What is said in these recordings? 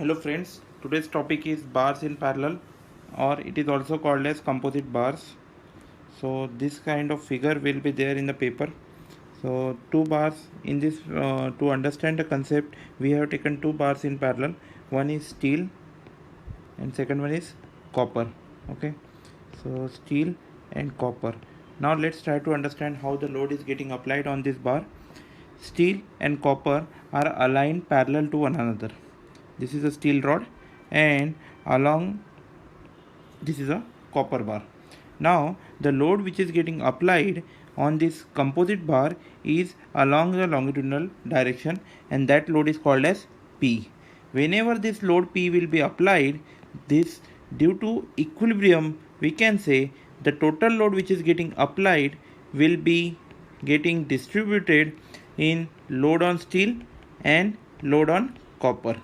Hello friends, today's topic is bars in parallel, or it is also called as composite bars. So this kind of figure will be there in the paper. So two bars in this, to understand the concept, we have taken two bars in parallel. One is steel and second one is copper. Okay, so steel and copper. Now let's try to understand how the load is getting applied on this bar. Steel and copper are aligned parallel to one another. This is a steel rod, and along this is a copper bar. Now the load which is getting applied on this composite bar is along the longitudinal direction, and that load is called as P. Whenever this load P will be applied, this due to equilibrium, we can say the total load which is getting applied will be getting distributed in load on steel and load on copper.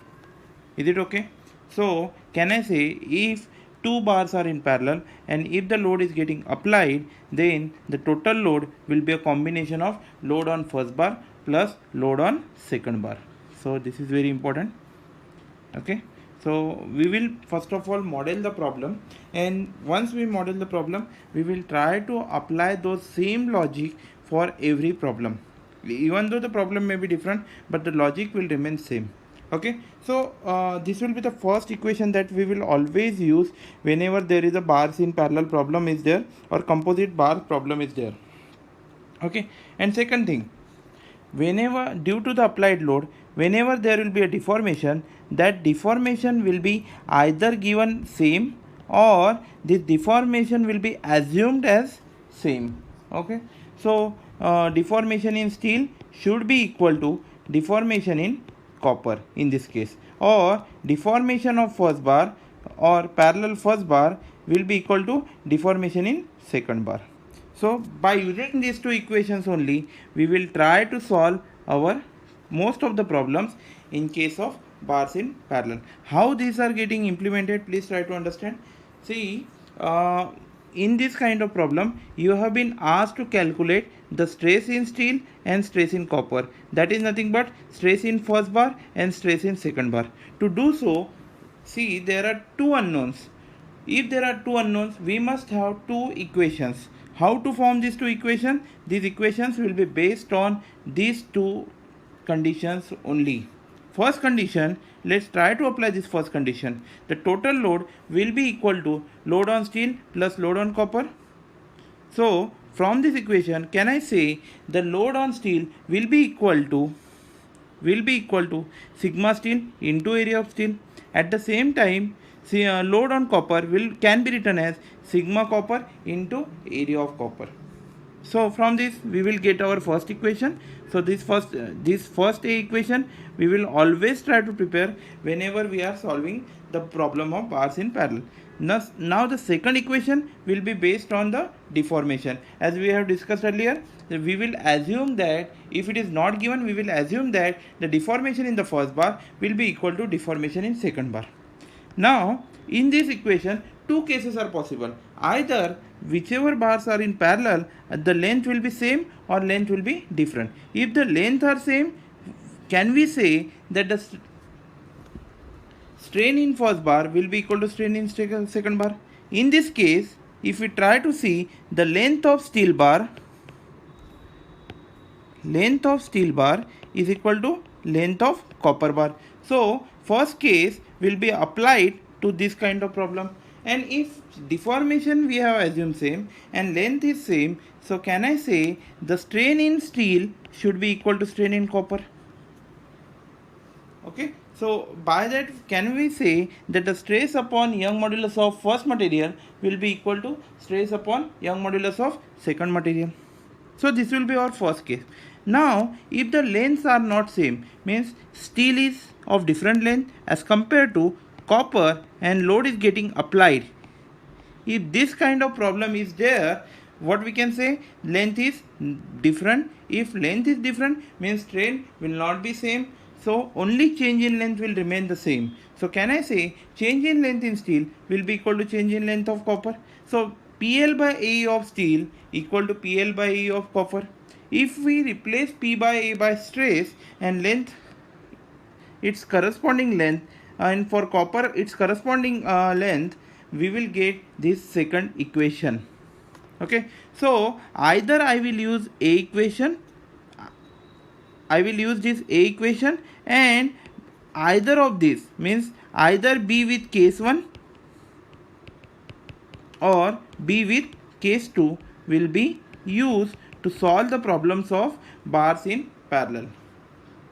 Is it okay? So can I say if two bars are in parallel and if the load is getting applied, then the total load will be a combination of load on first bar plus load on second bar. So this is very important. Okay, so we will first of all model the problem, and once we model the problem, we will try to apply those same logic for every problem. Even though the problem may be different, but the logic will remain same. Okay, so this will be the first equation that we will always use whenever there is a bars in parallel problem is there, or composite bar problem is there. Okay, and second thing, whenever due to the applied load, whenever there will be a deformation, that deformation will be either given same, or this deformation will be assumed as same. Okay, so deformation in steel should be equal to deformation in copper in this case, or deformation of first bar or parallel first bar will be equal to deformation in second bar. So by using these two equations only, we will try to solve our most of the problems in case of bars in parallel. How these are getting implemented, please try to understand. See, in this kind of problem, you have been asked to calculate the stress in steel and stress in copper. That is nothing but stress in first bar and stress in second bar. To do so, see, there are two unknowns. If there are two unknowns, we must have two equations. How to form these two equations? These equations will be based on these two conditions only. First condition, let's try to apply this first condition. The total load will be equal to load on steel plus load on copper. So from this equation, can I say the load on steel will be equal to sigma steel into area of steel. At the same time, load on copper can be written as sigma copper into area of copper. So from this we will get our first equation. So this first A equation we will always try to prepare whenever we are solving the problem of bars in parallel. Now the second equation will be based on the deformation. As we have discussed earlier, we will assume that if it is not given, we will assume that the deformation in the first bar will be equal to deformation in second bar. Now in this equation, two cases are possible. Either whichever bars are in parallel, the length will be same or length will be different. If the length are same, can we say that the strain in first bar will be equal to strain in second bar? In this case, if we try to see the length of steel bar is equal to length of copper bar. So first case will be applied to this kind of problem. And if deformation we have assumed same and length is same, so can I say the strain in steel should be equal to strain in copper? Okay, so by that can we say that the stress upon Young modulus of first material will be equal to stress upon Young modulus of second material? So this will be our first case. Now if the lengths are not same, means steel is of different length as compared to copper and load is getting applied. If this kind of problem is there, what we can say, length is different. If length is different, means strain will not be same. So only change in length will remain the same. So can I say change in length in steel will be equal to change in length of copper? So PL by A of steel equal to PL by A of copper. If we replace P by A by stress and length, its corresponding length, and for copper its corresponding length, we will get this second equation. Okay, so either I will use a equation, I will use this a equation, and either of these means either b with case 1 or b with case 2 will be used to solve the problems of bars in parallel.